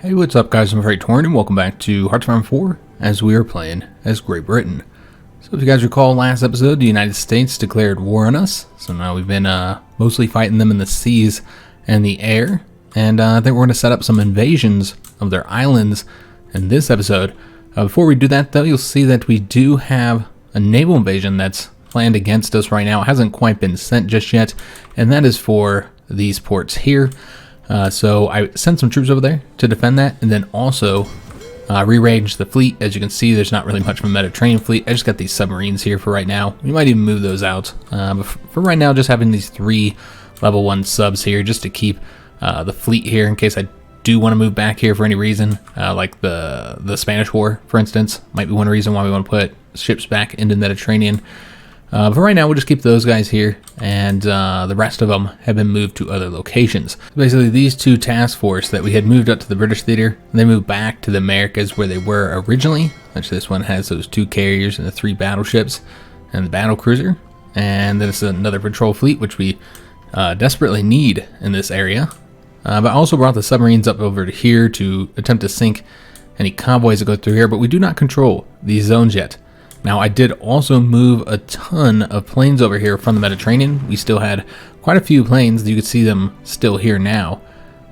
Hey, what's up guys, I'm Praetorian and welcome back to Hearts of Iron 4 as we are playing as Great Britain. So if you guys recall last episode, the United States declared war on us. So now we've been mostly fighting them in the seas and the air. And I think we're going to set up some invasions of their islands in this episode. Before we do that though, you'll see that we do have a naval invasion that's planned against us right now. It hasn't quite been sent just yet, and that is for these ports here. So I sent some troops over there to defend that, and then also rearrange the fleet. As you can see, there's not really much of a Mediterranean fleet. I just got these submarines here for right now. We might even move those out. But for right now, just having these 3 level 1 subs here just to keep the fleet here in case I do want to move back here for any reason. Like the Spanish War, for instance, might be one reason why we want to put ships back into the Mediterranean. But right now, we'll just keep those guys here, and the rest of them have been moved to other locations. So basically, these 2 task force that we had moved up to the British theater, and they moved back to the Americas where they were originally. Actually, this one has those 2 carriers and the 3 battleships and the battle cruiser. And then it's another patrol fleet, which we desperately need in this area. But I also brought the submarines up over to here to attempt to sink any convoys that go through here, but we do not control these zones yet. Now, I did also move a ton of planes over here from the Mediterranean. We still had quite a few planes. You can see them still here now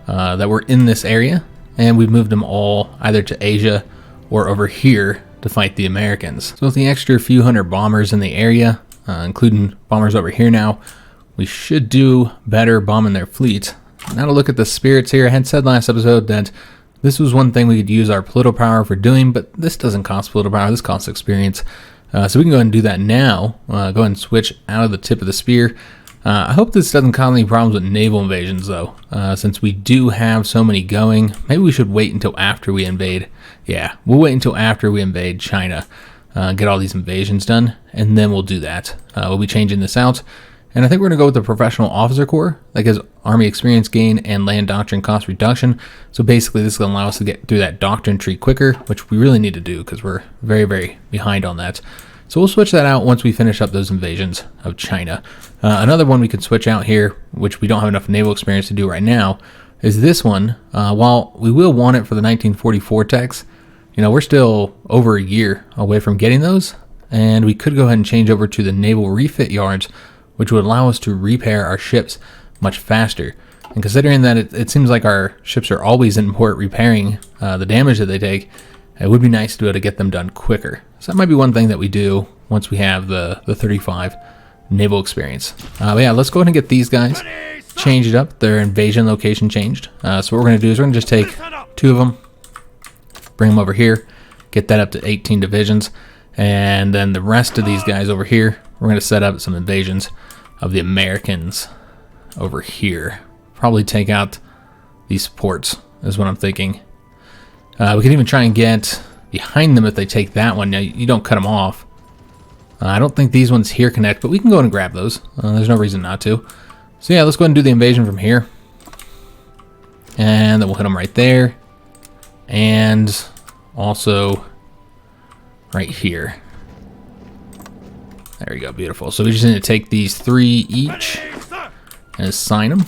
that were in this area. And we've moved them all either to Asia or over here to fight the Americans. So with the extra few hundred bombers in the area, including bombers over here now, we should do better bombing their fleet. Now to look at the spirits here, I had said last episode that this was one thing we could use our political power for doing, but this doesn't cost political power, this costs experience. So we can go ahead and do that now. Go ahead and switch out of the tip of the spear. I hope this doesn't cause any problems with naval invasions though, since we do have so many going. Maybe we should wait until after we invade. Yeah, we'll wait until after we invade China, get all these invasions done, and then we'll do that. We'll be changing this out. And I think we're going to go with the Professional Officer Corps. That gives Army experience gain and land doctrine cost reduction. So basically this is going to allow us to get through that doctrine tree quicker, which we really need to do because we're very, very behind on that. So we'll switch that out once we finish up those invasions of China. Another one we could switch out here, which we don't have enough naval experience to do right now, is this one. While we will want it for the 1944 techs, you know, we're still over a year away from getting those. And we could go ahead and change over to the naval refit yards, which would allow us to repair our ships much faster. And considering that it seems like our ships are always in port repairing the damage that they take, it would be nice to be able to get them done quicker. So that might be one thing that we do once we have the 35 naval experience. But yeah, let's go ahead and get these guys changed up. Their invasion location changed. So what we're going to do is we're going to just take 2 of them, bring them over here, get that up to 18 divisions, and then the rest of these guys over here, we're going to set up some invasions of the Americans over here. Probably take out these ports is what I'm thinking. We can even try and get behind them if they take that one. Now, you don't cut them off. I don't think these ones here connect, but we can go and grab those. There's no reason not to. So yeah, let's go ahead and do the invasion from here. And then we'll hit them right there. And also right here. There you go, beautiful. So we just need to take these 3 each and assign them.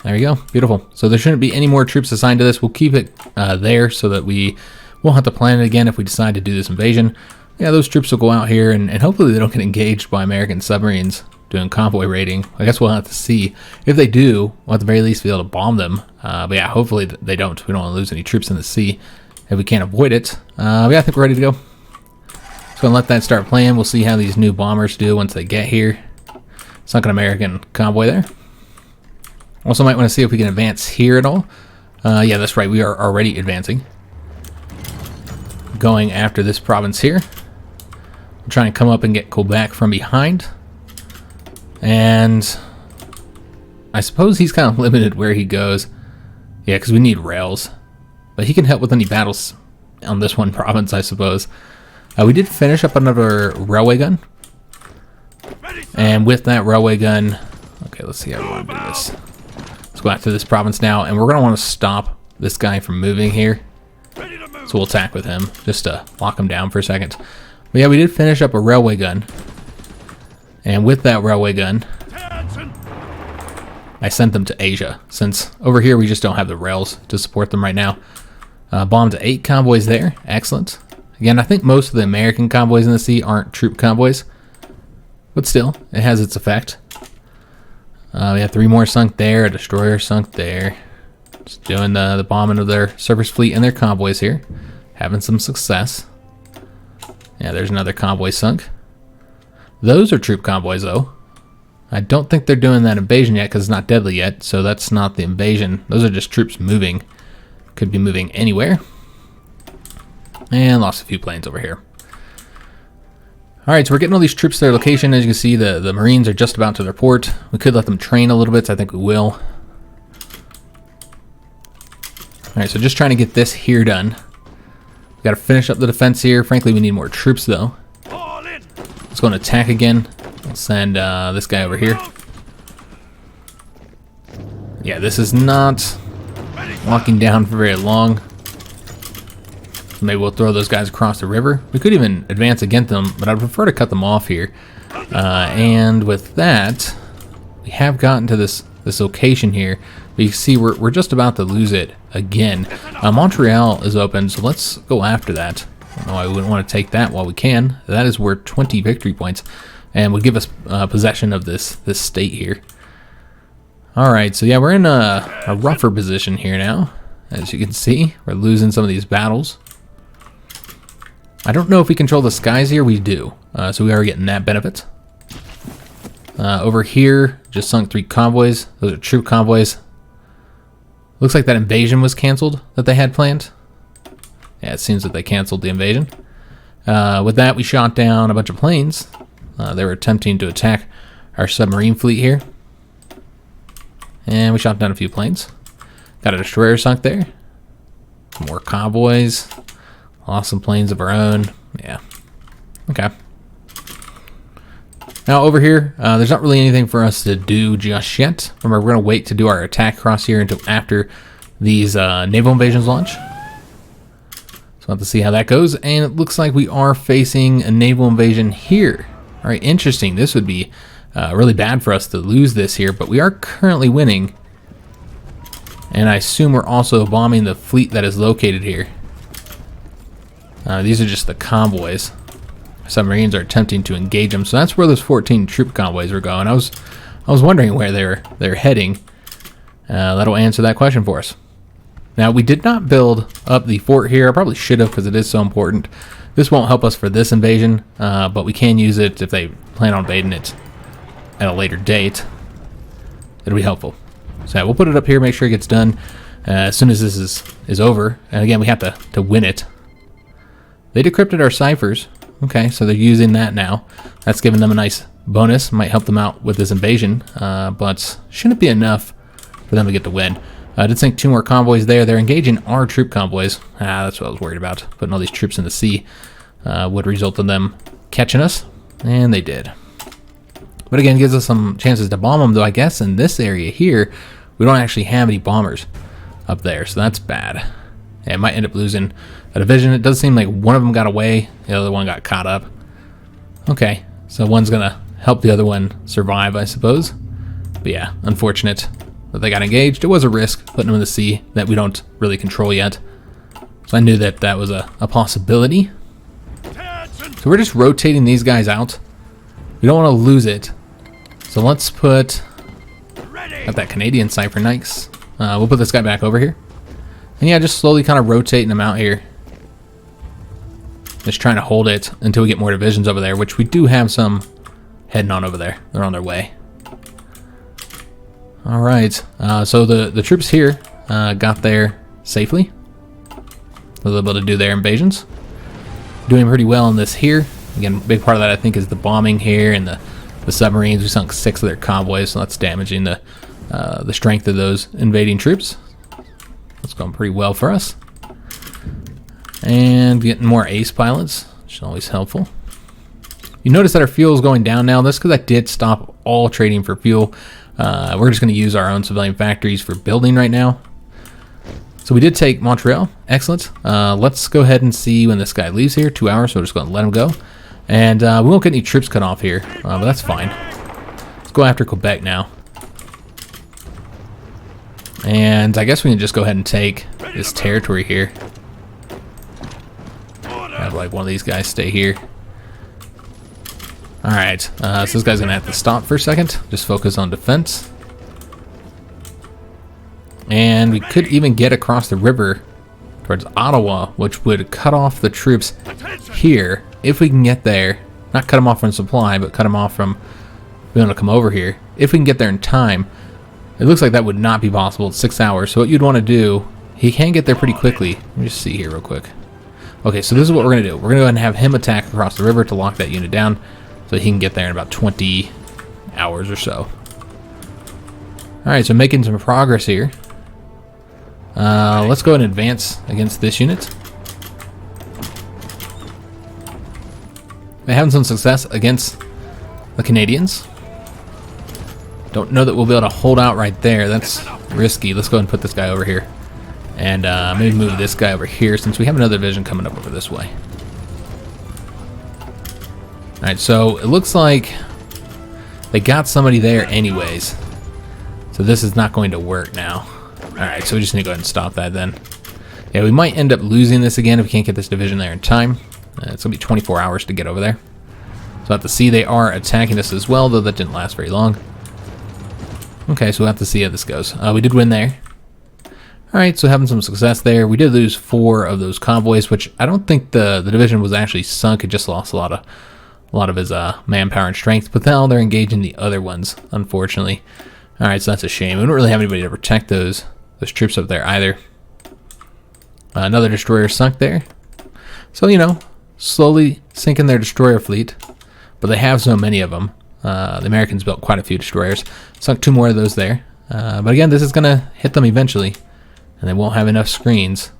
There you go, beautiful. So there shouldn't be any more troops assigned to this. We'll keep it there so that we won't have to plan it again if we decide to do this invasion. Yeah, those troops will go out here and hopefully they don't get engaged by American submarines doing convoy raiding. I guess we'll have to see. If they do, we'll at the very least be able to bomb them. But yeah, hopefully they don't. We don't want to lose any troops in the sea if we can't avoid it. But yeah, I think we're ready to go. So gonna let that start playing. We'll see how these new bombers do once they get here. Sunk an American convoy there. Also might want to see if we can advance here at all. Yeah, that's right. We are already advancing. Going after this province here. We're trying to come up and get Quebec from behind. And I suppose he's kind of limited where he goes. Yeah, because we need rails. But he can help with any battles on this one province, I suppose. We did finish up another railway gun. And with that railway gun... Okay, let's see how we want to do this. Let's go after this province now. And we're going to want to stop this guy from moving here. So we'll attack with him, just to lock him down for a second. But yeah, we did finish up a railway gun. And with that railway gun... I sent them to Asia, since over here we just don't have the rails to support them right now. Bombed 8 convoys there. Excellent. Again, I think most of the American convoys in the sea aren't troop convoys, but still, it has its effect. We have 3 more sunk there, a destroyer sunk there. Just doing the bombing of their surface fleet and their convoys here. Having some success. Yeah, there's another convoy sunk. Those are troop convoys, though. I don't think they're doing that invasion yet because it's not deadly yet, so that's not the invasion. Those are just troops moving. Could be moving anywhere. And lost a few planes over here. Alright, so we're getting all these troops to their location. As you can see, the Marines are just about to their port. We could let them train a little bit, so I think we will. Alright, so just trying to get this here done. We gotta finish up the defense here. Frankly, we need more troops, though. Let's go and attack again. We'll send this guy over here. Yeah, this is not walking down for very long. Maybe we'll throw those guys across the river. We could even advance against them, but I'd prefer to cut them off here. And with that, we have gotten to this location here. But you can see we're just about to lose it again. Montreal is open, so let's go after that. I don't know why we wouldn't want to take that while we can. That is worth 20 victory points, and would give us possession of this state here. All right, so yeah, we're in a rougher position here now. As you can see, we're losing some of these battles. I don't know if we control the skies here. We do. So we are getting that benefit. Over here, just sunk 3 convoys. Those are troop convoys. Looks like that invasion was canceled that they had planned. Yeah, it seems that they canceled the invasion. With that, we shot down a bunch of planes. They were attempting to attack our submarine fleet here. And we shot down a few planes. Got a destroyer sunk there. More convoys. Lost some planes of our own. Yeah. Okay. Now over here, there's not really anything for us to do just yet. Remember, we're going to wait to do our attack across here until after these naval invasions launch. So we'll have to see how that goes. And it looks like we are facing a naval invasion here. All right, interesting. This would be really bad for us to lose this here, but we are currently winning. And I assume we're also bombing the fleet that is located here. These are just the convoys. Submarines are attempting to engage them, so that's where those 14 troop convoys were going. I was wondering where they're heading. That'll answer that question for us. Now, we did not build up the fort here. I probably should have because it is so important. This won't help us for this invasion, but we can use it if they plan on invading it at a later date. It'll be helpful. So yeah, we'll put it up here, make sure it gets done as soon as this is over. And again, we have to win it. They decrypted our ciphers. Okay, so they're using that now. That's giving them a nice bonus. Might help them out with this invasion, but shouldn't be enough for them to get the win. I did sink 2 more convoys there. They're engaging our troop convoys. That's what I was worried about. Putting all these troops in the sea would result in them catching us, and they did. But again, it gives us some chances to bomb them, though I guess in this area here, we don't actually have any bombers up there, so that's bad. Yeah, it might end up losing a division. It does seem like one of them got away, the other one got caught up. Okay, so one's gonna help the other one survive, I suppose. But yeah, unfortunate that they got engaged. It was a risk putting them in the sea that we don't really control yet. So I knew that that was a possibility. So we're just rotating these guys out. We don't want to lose it. So let's put got that Canadian cipher. Nice. We'll put this guy back over here. And yeah, just slowly kind of rotating them out here. Just trying to hold it until we get more divisions over there, which we do have some heading on over there. They're on their way. All right. So the troops here got there safely. They were able to do their invasions. Doing pretty well in this here. Again, a big part of that I think is the bombing here and the submarines. We sunk 6 of their convoys, so that's damaging the strength of those invading troops. That's going pretty well for us. And getting more ace pilots, which is always helpful. You notice that our fuel is going down now. That's because I did stop all trading for fuel. We're just going to use our own civilian factories for building right now. So we did take Montreal. Excellent. Let's go ahead and see when this guy leaves here. 2 hours, so we're just going to let him go. And we won't get any troops cut off here, but that's fine. Let's go after Quebec now. And I guess we can just go ahead and take this territory here. Have like one of these guys stay here. Alright, so this guy's gonna have to stop for a second. Just focus on defense. And we could even get across the river towards Ottawa, which would cut off the troops here, if we can get there. Not cut them off from supply, but cut them off from being able to come over here. If we can get there in time. It looks like that would not be possible. It's 6 hours, so what you'd want to do, he can get there pretty quickly. Let me just see here real quick. Okay, so this is what we're going to do. We're going to go ahead and have him attack across the river to lock that unit down, so he can get there in about 20 hours or so. Alright, so making some progress here. Let's go ahead and advance against this unit. We're having some success against the Canadians. Don't know that we'll be able to hold out right there. That's risky. Let's go ahead and put this guy over here. And maybe move this guy over here since we have another division coming up over this way. Alright, so it looks like they got somebody there anyways. So this is not going to work now. Alright, so we just need to go ahead and stop that then. Yeah, we might end up losing this again if we can't get this division there in time. It's going to be 24 hours to get over there. So I have to see they are attacking us as well, though that didn't last very long. Okay, so we'll have to see how this goes. We did win there. Alright, so having some success there. We did lose 4 of those convoys, which I don't think the division was actually sunk. It just lost a lot of his manpower and strength. But now they're engaging the other ones, unfortunately. Alright, so that's a shame. We don't really have anybody to protect those troops up there either. Another destroyer sunk there. So, you know, slowly sinking their destroyer fleet. But they have so many of them. The Americans built quite a few destroyers. Sunk 2 more of those there. But again, this is going to hit them eventually. And they won't have enough screens.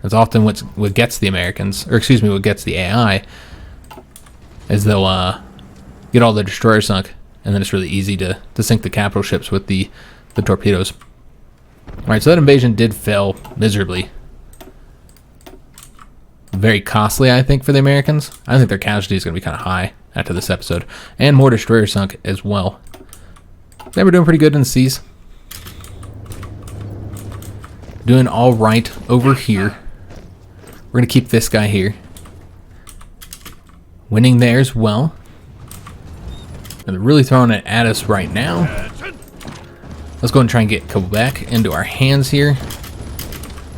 That's often what gets the Americans, or excuse me, what gets the AI, is they'll get all the destroyers sunk, and then it's really easy to sink the capital ships with the torpedoes. Alright, so that invasion did fail miserably. Very costly, I think, for the Americans. I think their casualty is going to be kind of high after this episode. And more destroyers sunk as well. They were doing pretty good in the seas. Doing all right over here. We're going to keep this guy here. Winning there as well. And they're really throwing it at us right now. Let's go and try and get Quebec into our hands here.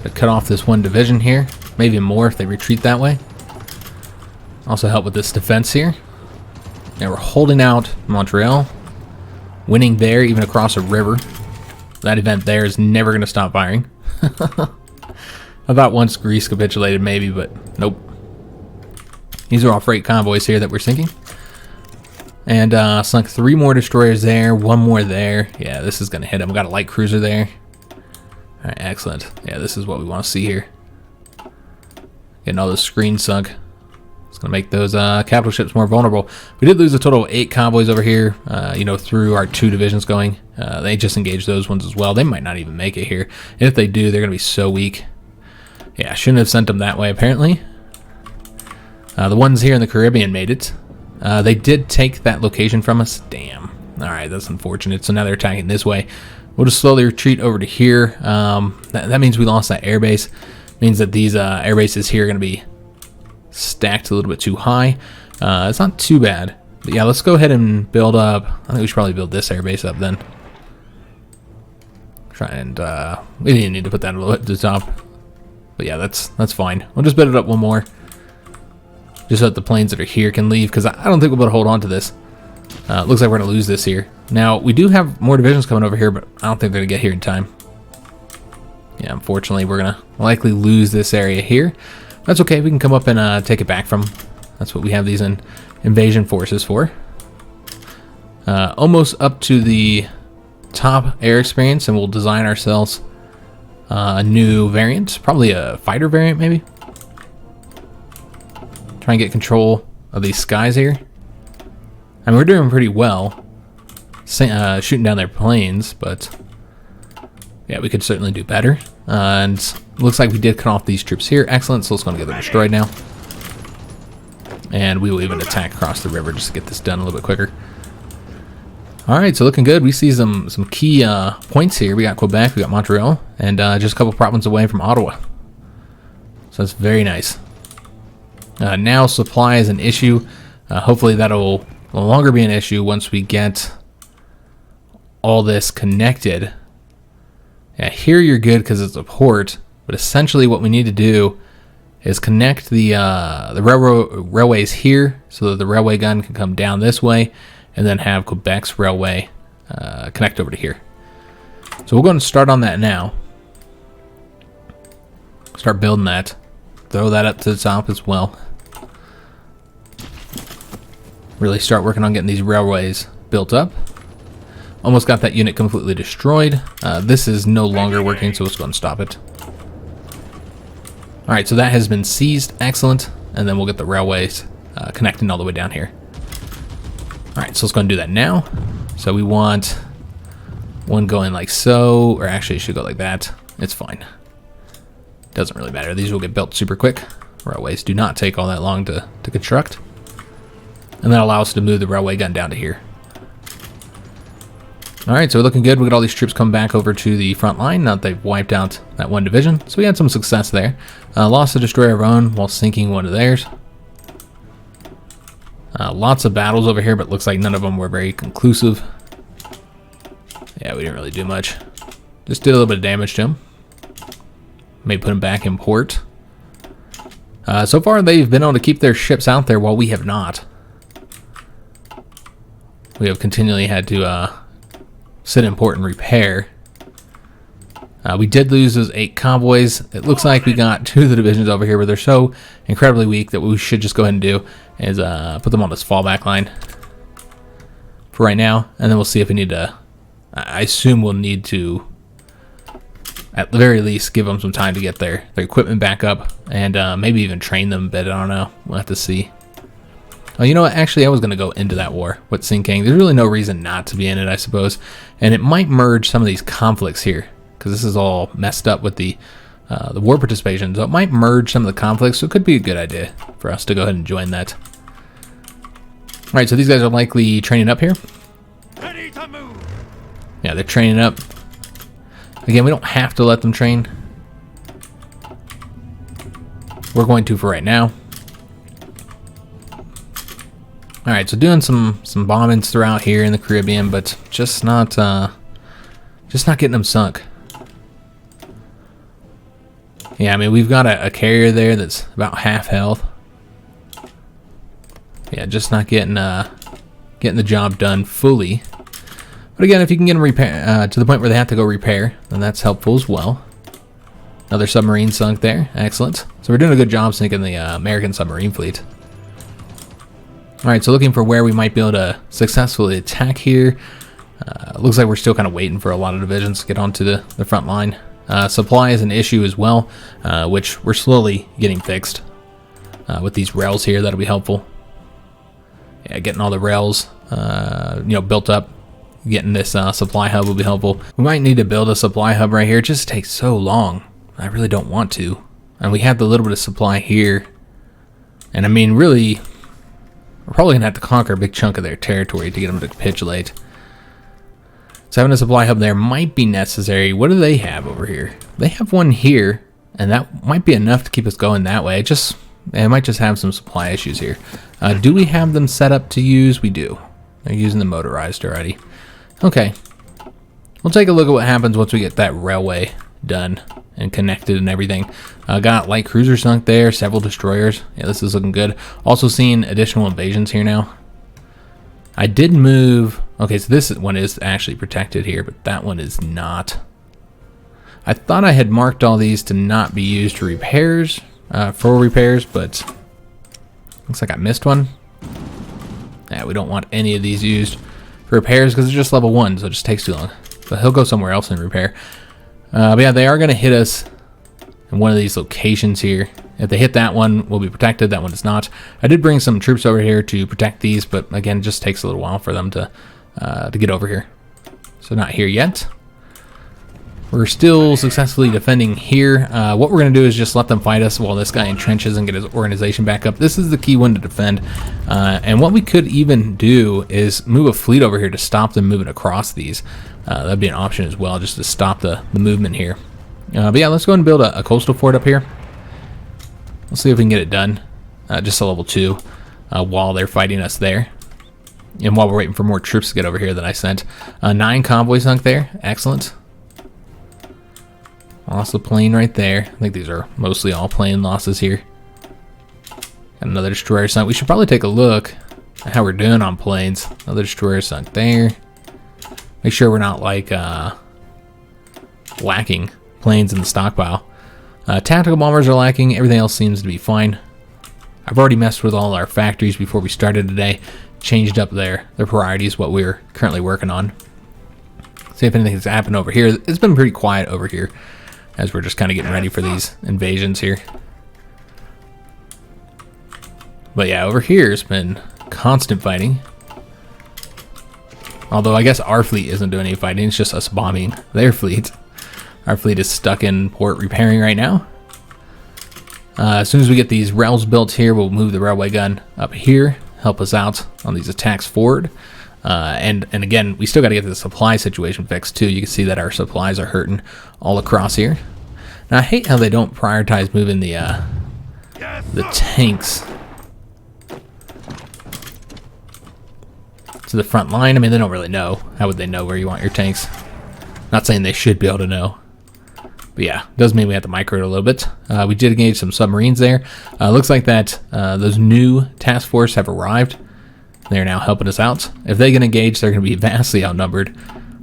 To cut off this one division here. Maybe more if they retreat that way. Also help with this defense here. And we're holding out Montreal. Winning there, even across a river. That event there is never going to stop firing. I thought once Greece capitulated maybe, but nope. These are all freight convoys here that we're sinking. And sunk 3 more destroyers there, 1 more there. Yeah, this is going to hit them. We got a light cruiser there. Alright, excellent. Yeah, this is what we want to see here. Getting all those screens sunk. It's going to make those capital ships more vulnerable. We did lose a total of 8 convoys over here, you know, through our 2 divisions going. They just engaged those ones as well. They might not even make it here. If they do, they're going to be so weak. Yeah, I shouldn't have sent them that way, apparently. The ones here in the Caribbean made it. They did take that location from us. Damn. Alright, that's unfortunate. So now they're attacking this way. We'll just slowly retreat over to here. That means we lost that airbase. Means that these air bases here are going to be stacked a little bit too high. It's not too bad. But yeah, let's go ahead and build up. I think we should probably build this air base up then. Try and we didn't need to put that a little bit to the top. But yeah, that's fine. We'll just build it up 1 more. Just so that the planes that are here can leave, because I don't think we'll be able to hold on to this. Looks like we're going to lose this here. Now, we do have more divisions coming over here, but I don't think they're going to get here in time. Yeah, unfortunately, we're going to likely lose this area here. That's okay. We can come up and take it back from. That's what we have these invasion forces for. Almost up to the top air experience, and we'll design ourselves a new variant. Probably a fighter variant, maybe. Try and get control of these skies here. I mean, we're doing pretty well. Shooting down their planes, but yeah, we could certainly do better. And looks like we did cut off these troops here. Excellent, so let's go and get them destroyed now. And we will even attack across the river just to get this done a little bit quicker. All right, so looking good. We see some key points here. We got Quebec, we got Montreal, and just a couple provinces away from Ottawa. So that's very nice. Now supply is an issue. Hopefully that'll no longer be an issue once we get all this connected. Yeah, here you're good because it's a port, but essentially what we need to do is connect the railways here so that the railway gun can come down this way, and then have Quebec's railway connect over to here. So we're going to start on that now. Start building that. Throw that up to the top as well. Really start working on getting these railways built up. Almost got that unit completely destroyed. This is no longer working, so let's go and stop it. Alright, so that has been seized. Excellent. And then we'll get the railways connecting all the way down here. Alright, so let's go and do that now. So we want one going like so, or actually it should go like that. It's fine. Doesn't really matter. These will get built super quick. Railways do not take all that long to construct. And that allows us to move the railway gun down to here. Alright, so we're looking good. We got all these troops come back over to the front line now that they've wiped out that one division. So we had some success there. Lost a destroyer of our own while sinking one of theirs. Lots of battles over here, but looks like none of them were very conclusive. Yeah, we didn't really do much. Just did a little bit of damage to them. May put them back in port. So far, they've been able to keep their ships out there while we have not. We have continually had to sit in port and repair. We did lose those 8 convoys. It looks like we got 2 of the divisions over here, but they're so incredibly weak that what we should just go ahead and do is put them on this fallback line for right now, and then we'll see if we need to. I assume we'll need to, at the very least, give them some time to get their equipment back up, and maybe even train them a bit. I don't know. We'll have to see. Oh, you know what? Actually, I was going to go into that war with sinking. There's really no reason not to be in it, I suppose. And it might merge some of these conflicts here, because this is all messed up with the war participation. So it might merge some of the conflicts, so it could be a good idea for us to go ahead and join that. All right, so these guys are likely training up here. Ready to move. Yeah, they're training up. Again, we don't have to let them train. We're going to for right now. All right, so doing some bombings throughout here in the Caribbean, but just not getting them sunk. Yeah, I mean, we've got a carrier there that's about half health. Yeah, just not getting the job done fully. But again, if you can get them repair to the point where they have to go repair, then that's helpful as well. Another submarine sunk there. Excellent. So we're doing a good job sinking the American submarine fleet. Alright, so looking for where we might be able to successfully attack here. Looks like we're still kind of waiting for a lot of divisions to get onto the front line. Supply is an issue as well, which we're slowly getting fixed. With these rails here, that'll be helpful. Yeah, getting all the rails built up. Getting this supply hub will be helpful. We might need to build a supply hub right here. It just takes so long. I really don't want to. And we have the little bit of supply here. And I mean, really, we're probably going to have to conquer a big chunk of their territory to get them to capitulate. So having a supply hub there might be necessary. What do they have over here? They have one here, and that might be enough to keep us going that way. It might just have some supply issues here. Do we have them set up to use? We do. They're using the motorized already. Okay. We'll take a look at what happens once we get that railway done and connected and everything. Got light cruiser sunk there, several destroyers. Yeah, this is looking good. Also seeing additional invasions here now. I did move. Okay, so this one is actually protected here, but that one is not. I thought I had marked all these to not be used for repairs, but looks like I missed one. Yeah, we don't want any of these used for repairs because they're just level 1, so it just takes too long. But he'll go somewhere else and repair. But yeah, they are going to hit us in one of these locations here. If they hit that one, we'll be protected. That one is not. I did bring some troops over here to protect these, but again, it just takes a little while for them to get over here. So not here yet. We're still successfully defending here. What we're going to do is just let them fight us while this guy entrenches and get his organization back up. This is the key one to defend. And what we could even do is move a fleet over here to stop them moving across these. That'd be an option as well, just to stop the movement here. But yeah, let's go ahead and build a coastal fort up here. Let's see if we can get it done. Just a level 2 while they're fighting us there. And while we're waiting for more troops to get over here that I sent. 9 convoys sunk there. Excellent. Lost a plane right there. I think these are mostly all plane losses here. Got another destroyer sunk. We should probably take a look at how we're doing on planes. Another destroyer sunk there. Make sure we're not like lacking planes in the stockpile. Tactical bombers are lacking. Everything else seems to be fine. I've already messed with all our factories before we started today. Changed up their priorities, what we're currently working on. See if anything has happened over here. It's been pretty quiet over here as we're just kind of getting ready for these invasions here. But yeah, over here it's been constant fighting. Although I guess our fleet isn't doing any fighting, it's just us bombing their fleet. Our fleet is stuck in port repairing right now. As soon as we get these rails built here, we'll move the railway gun up here, help us out on these attacks forward. And again, we still got to get the supply situation fixed too. You can see that our supplies are hurting all across here. Now I hate how they don't prioritize moving the tanks to the front line. I mean, they don't really know. How would they know where you want your tanks? Not saying they should be able to know. But yeah, does mean we have to micro it a little bit. We did engage some submarines there. Looks like that those new task force have arrived. They're now helping us out. If they get engaged, they're going to be vastly outnumbered.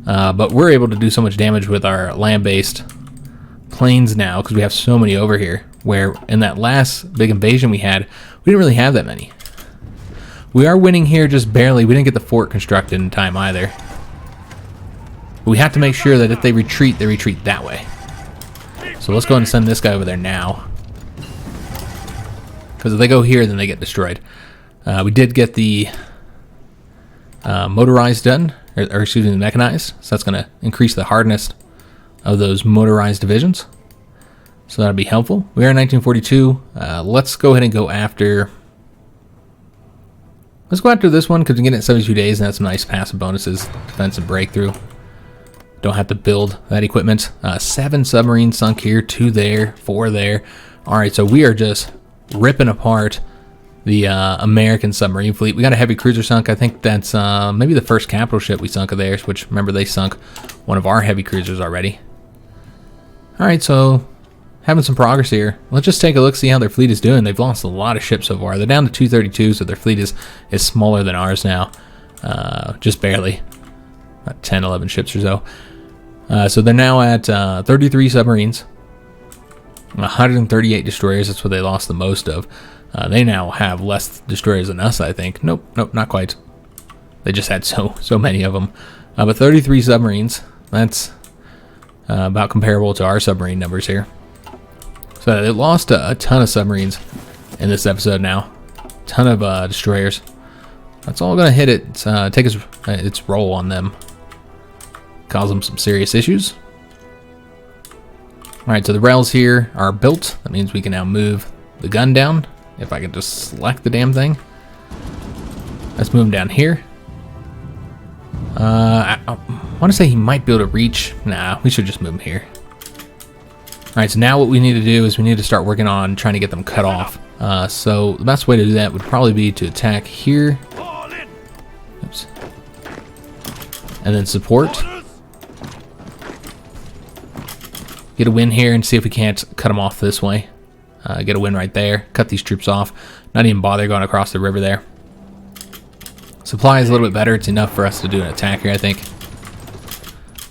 But we're able to do so much damage with our land-based planes now because we have so many over here. Where in that last big invasion we had, we didn't really have that many. We are winning here just barely. We didn't get the fort constructed in time either. But we have to make sure that if they retreat that way. So let's go ahead and send this guy over there now. Because if they go here, then they get destroyed. We did get the motorized done, or excuse me, the mechanized. So that's going to increase the hardness of those motorized divisions. So that'll be helpful. We are in 1942. Let's go ahead and go after... Let's go after this one because we get it in 72 days and that's some nice passive bonuses. Defense and breakthrough. Don't have to build that equipment. 7 submarines sunk here, 2 there, 4 there. Alright, so we are just ripping apart the American submarine fleet. We got a heavy cruiser sunk. I think that's maybe the first capital ship we sunk of theirs, which remember they sunk one of our heavy cruisers already. Alright, so having some progress here. Let's just take a look, see how their fleet is doing. They've lost a lot of ships so far. They're down to 232, so their fleet is smaller than ours now. Just barely. About 10, 11 ships or so. So they're now at 33 submarines, 138 destroyers. That's what they lost the most of. They now have less destroyers than us, I think. Nope, not quite. They just had so many of them. But 33 submarines. That's about comparable to our submarine numbers here. So they lost a ton of submarines in this episode now. Ton of destroyers. That's all going to hit it. Take its roll on them. Cause them some serious issues. Alright, so the rails here are built. That means we can now move the gun down. If I can just select the damn thing. Let's move him down here. I want to say he might be able to reach. Nah, we should just move him here. Alright, so now what we need to do is we need to start working on trying to get them cut off. So the best way to do that would probably be to attack here. Oops. And then support. Get a win here and see if we can't cut them off this way. Get a win right there. Cut these troops off. Not even bother going across the river there. Supply is a little bit better. It's enough for us to do an attack here, I think.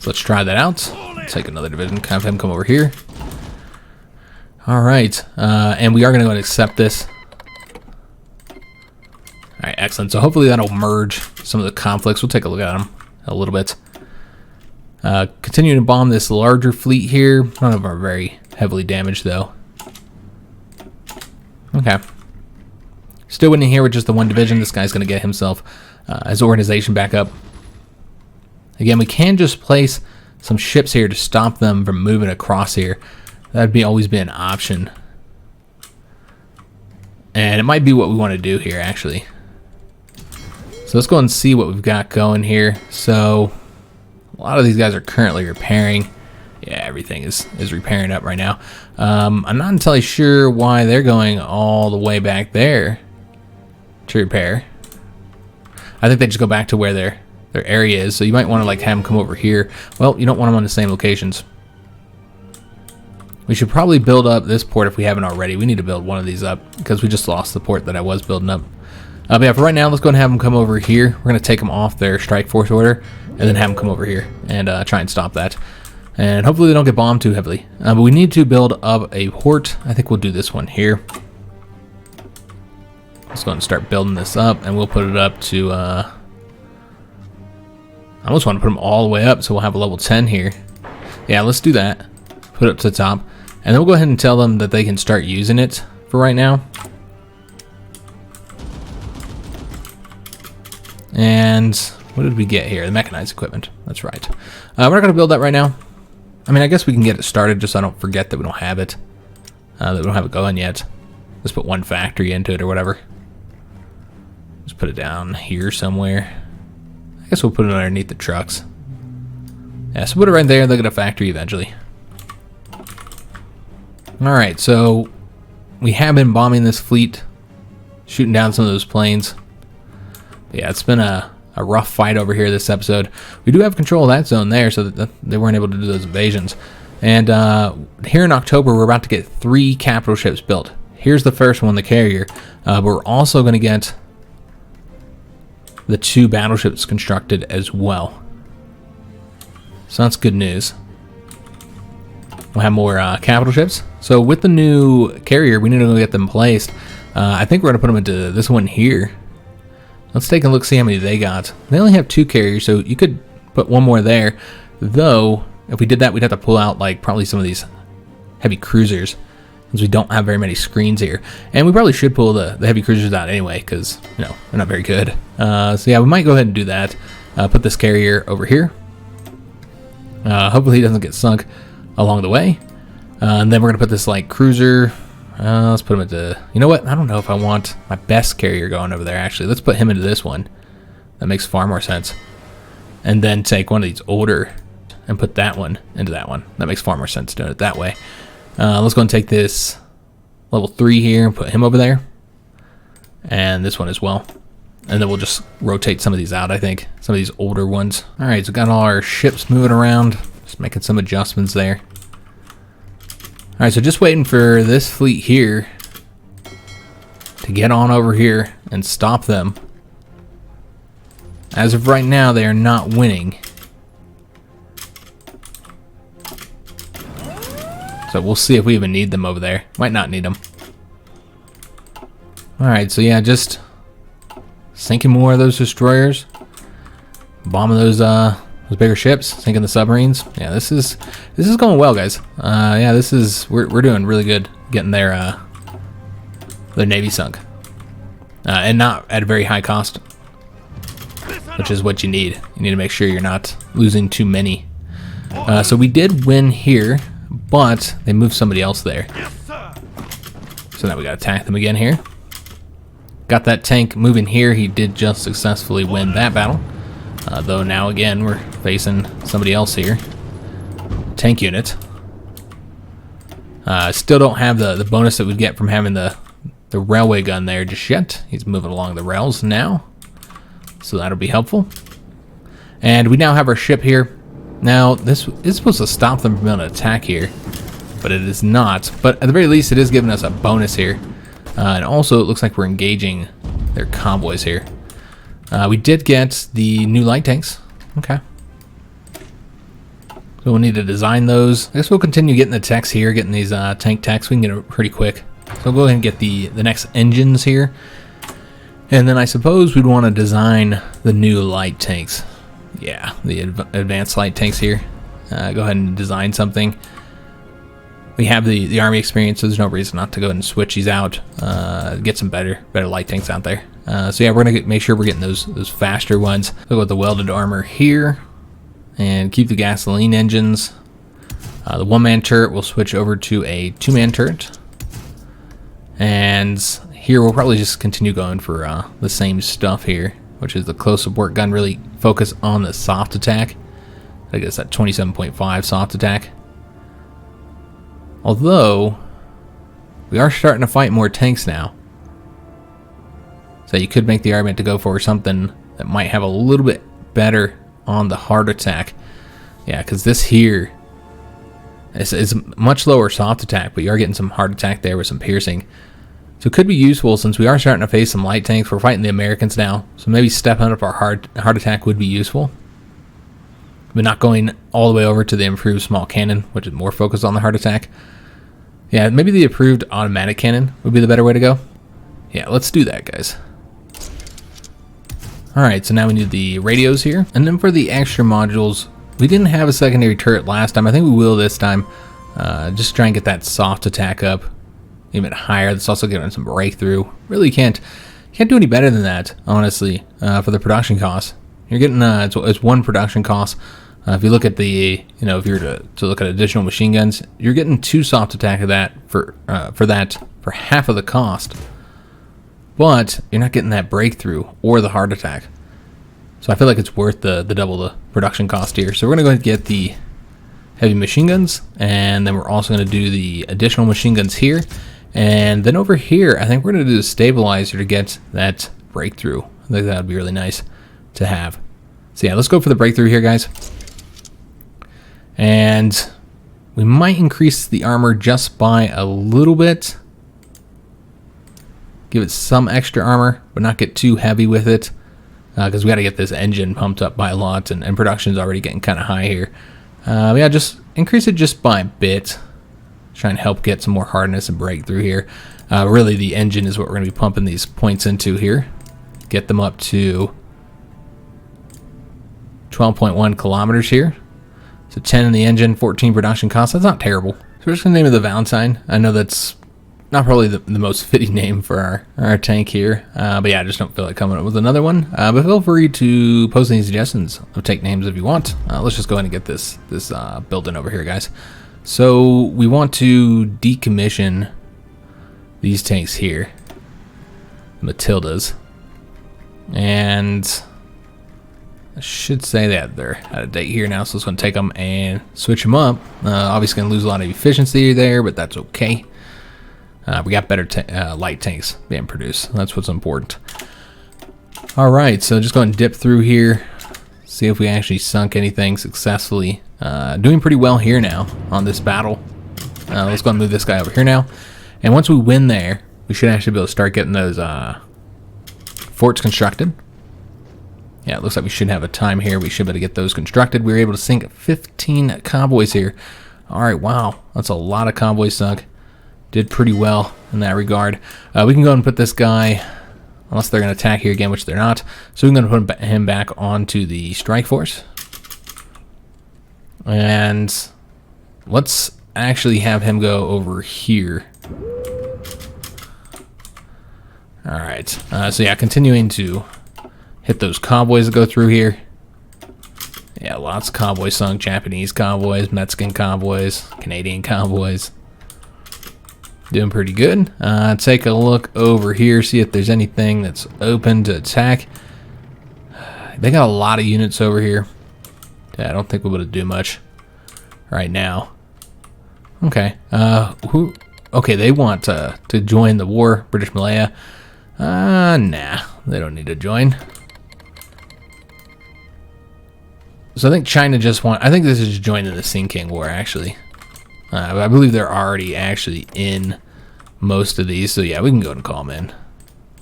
So let's try that out. Take another division. Have him come over here. Alright. And we are going to go and accept this. Alright, excellent. So hopefully that'll merge some of the conflicts. We'll take a look at them a little bit. Continue to bomb this larger fleet here. None of them are very heavily damaged, though. Okay. Still winning here with just the one division. This guy's going to get himself his organization back up. Again, we can just place some ships here to stop them from moving across here. That'd always be an option. And it might be what we want to do here, actually. So let's go and see what we've got going here. So a lot of these guys are currently repairing. Yeah, everything is repairing up right now. I'm not entirely sure why they're going all the way back there to repair. I think they just go back to where their area is. So you might want to like have them come over here. Well, you don't want them on the same locations. We should probably build up this port if we haven't already. We need to build one of these up because we just lost the port that I was building up. But yeah, for right now, let's go and have them come over here. We're going to take them off their strike force order and then have them come over here and try and stop that. And hopefully they don't get bombed too heavily. But we need to build up a port. I think we'll do this one here. Let's go and start building this up, and we'll put it up to... I almost want to put them all the way up so we'll have a level 10 here. Yeah, let's do that. Put it up to the top. And then we'll go ahead and tell them that they can start using it for right now. And what did we get here? The mechanized equipment. That's right. We're not going to build that right now. I mean, I guess we can get it started just so I don't forget that we don't have it. That we don't have it going yet. Let's put one factory into it or whatever. Just put it down here somewhere. I guess we'll put it underneath the trucks. Yeah, so put it right there. They'll get a factory eventually. Alright, so we have been bombing this fleet, shooting down some of those planes. But yeah, it's been a rough fight over here this episode. We do have control of that zone there, so that they weren't able to do those invasions. And here in October, we're about to get 3 capital ships built. Here's the first one, the carrier. But we're also going to get the 2 battleships constructed as well. So that's good news. We'll have more capital ships. So with the new carrier, we need to go get them placed. I think we're going to put them into this one here. Let's take a look, see how many they got. They only have 2 carriers, so you could put one more there. Though, if we did that, we'd have to pull out like probably some of these heavy cruisers, since we don't have very many screens here. And we probably should pull the heavy cruisers out anyway, because, you know, they're not very good. So yeah, we might go ahead and do that. Put this carrier over here. Hopefully he doesn't get sunk along the way. And then we're going to put this like cruiser. Let's put him into, you know what? I don't know if I want my best carrier going over there, actually. Let's put him into this one. That makes far more sense. And then take one of these older and put that one into that one. That makes far more sense doing it that way. Let's go and take this level 3 here and put him over there. And this one as well. And then we'll just rotate some of these out, I think. Some of these older ones. Alright, so got all our ships moving around. Just making some adjustments there. Alright, so just waiting for this fleet here to get on over here and stop them. As of right now, they are not winning. So we'll see if we even need them over there. Might not need them. Alright, so yeah, just sinking more of those destroyers. Bombing those bigger ships, sinking the submarines. Yeah, this is going well, guys. Yeah, we're doing really good getting their navy sunk, and not at a very high cost, which is what you need. You need to make sure you're not losing too many. So we did win here, but they moved somebody else there. So now we got to attack them again here. Got that tank moving here. He did just successfully win that battle. Though now again we're facing somebody else here. Tank unit. Still don't have the bonus that we'd get from having the railway gun there just yet. He's moving along the rails now, so that'll be helpful. And we now have our ship here. Now this is supposed to stop them from being able to attack here, but it is not. But at the very least, it is giving us a bonus here. And also it looks like we're engaging their convoys here. We did get the new light tanks. Okay. So we'll need to design those. I guess we'll continue getting the techs here, getting these tank techs. We can get it pretty quick. So we'll go ahead and get the next engines here. And then I suppose we'd want to design the new light tanks. Yeah, the advanced light tanks here. Go ahead and design something. We have the army experience, so there's no reason not to go ahead and switch these out. Get some better light tanks out there. So yeah, we're gonna make sure we're getting those faster ones. Look at the welded armor here, and keep the gasoline engines. The one-man turret will switch over to a two-man turret. And here we'll probably just continue going for the same stuff here, which is the close support gun, really focus on the soft attack. I guess that 27.5 soft attack. Although, we are starting to fight more tanks now. So you could make the argument to go for something that might have a little bit better on the hard attack. Yeah, because this here is much lower soft attack, but you are getting some hard attack there with some piercing. So it could be useful since we are starting to face some light tanks. We're fighting the Americans now, so maybe stepping up our hard attack would be useful. But not going all the way over to the improved small cannon, which is more focused on the hard attack. Yeah, maybe the improved automatic cannon would be the better way to go. Yeah, let's do that, guys. Alright, so now we need the radios here. And then for the extra modules, we didn't have a secondary turret last time. I think we will this time. Just try and get that soft attack up even higher. That's also giving some breakthrough. Really can't do any better than that, honestly, for the production costs. You're getting, it's one production cost. If you look at the, if you were to look at additional machine guns, you're getting 2 soft attack of that for half of the cost. But you're not getting that breakthrough or the hard attack. So I feel like it's worth the double the production cost here. So we're gonna go ahead and get the heavy machine guns, and then we're also gonna do the additional machine guns here. And then over here, I think we're gonna do the stabilizer to get that breakthrough. I think that would be really nice to have. So yeah, let's go for the breakthrough here, guys. And we might increase the armor just by a little bit. Give it some extra armor, but not get too heavy with it. Because we got to get this engine pumped up by a lot, and production's already getting kind of high here. Yeah, just increase it just by a bit. Try and help get some more hardness and breakthrough here. Really, the engine is what we're going to be pumping these points into here. Get them up to 12.1 kilometers here. So 10 in the engine, 14 production costs. That's not terrible. So we're just going to name it the Valentine. I know that's not probably the most fitting name for our tank here. But yeah, I just don't feel like coming up with another one. But feel free to post any suggestions of tank names if you want. Let's just go ahead and get this building over here, guys. So we want to decommission these tanks here. Matildas. And I should say that they're out of date here now, so it's going to take them and switch them up. Obviously going to lose a lot of efficiency there, but that's okay. We got better light tanks being produced. That's what's important. Alright, so just go and dip through here. See if we actually sunk anything successfully. Doing pretty well here now on this battle. Let's go and move this guy over here now. And once we win there, we should actually be able to start getting those forts constructed. Yeah, it looks like we should have a time here. We should be able to get those constructed. We were able to sink 15 convoys here. Alright, wow. That's a lot of convoys sunk. Did pretty well in that regard. We can go and put this guy, unless they're going to attack here again, which they're not. So we're going to put him back onto the strike force. And let's actually have him go over here. Alright, so yeah, continuing to hit those convoys that go through here. Yeah, lots of convoys sunk. Japanese convoys, Mexican convoys, Canadian convoys. Doing pretty good. Take a look over here, see if there's anything that's open to attack. They got a lot of units over here. Yeah, I don't think we're able to do much right now. Okay. Okay, they want to join the war, British Malaya. Nah, they don't need to join. So I think China just I think this is joining the Sinking War, actually. I believe they're already actually in most of these, so yeah, we can go and call them in.